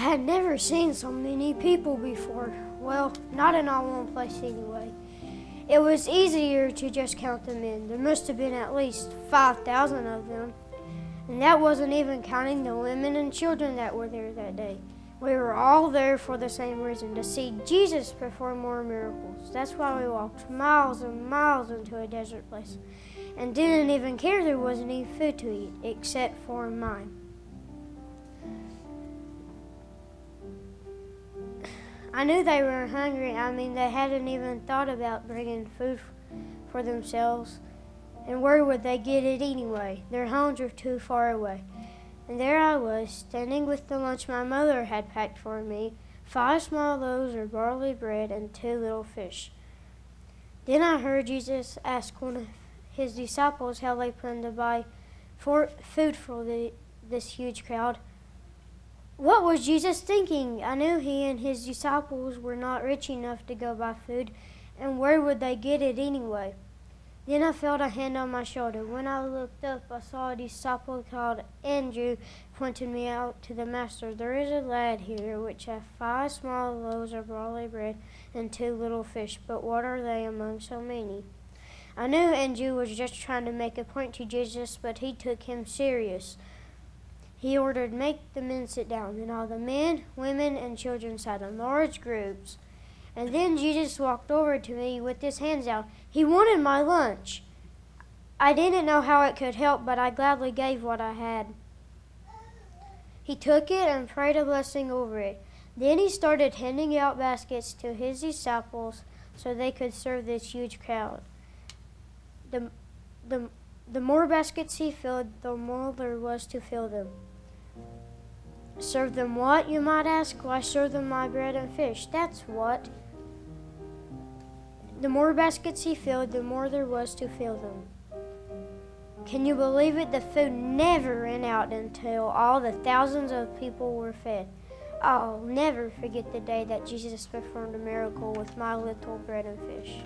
I had never seen so many people before. Well, not in all one place anyway. It was easier to just count them in. There must have been at least 5,000 of them. And that wasn't even counting the women and children that were there that day. We were all there for the same reason, to see Jesus perform more miracles. That's why we walked miles and miles into a desert place and didn't even care there wasn't any food to eat, except for mine. I knew they were hungry. They hadn't even thought about bringing food for themselves. And where would they get it anyway? Their homes were too far away. And there I was, standing with the lunch my mother had packed for me, 5 small loaves of barley bread and 2 little fish. Then I heard Jesus ask one of his disciples how they planned to buy food for this huge crowd. What was Jesus thinking? I knew he and his disciples were not rich enough to go buy food, and where would they get it anyway? Then I felt a hand on my shoulder. When I looked up, I saw a disciple called Andrew pointing me out to the master. There is a lad here which hath 5 small loaves of barley bread and 2 little fish, but what are they among so many? I knew Andrew was just trying to make a point to Jesus, but he took him serious. He ordered, "Make the men sit down." And all the men, women, and children sat in large groups. And then Jesus walked over to me with his hands out. He wanted my lunch. I didn't know how it could help, but I gladly gave what I had. He took it and prayed a blessing over it. Then he started handing out baskets to his disciples so they could serve this huge crowd. The more baskets he filled, the more there was to fill them. Serve them what, you might ask? Why, serve them my bread and fish. That's what. The more baskets he filled, the more there was to fill them. Can you believe it? The food never ran out until all the thousands of people were fed. I'll never forget the day that Jesus performed a miracle with my little bread and fish.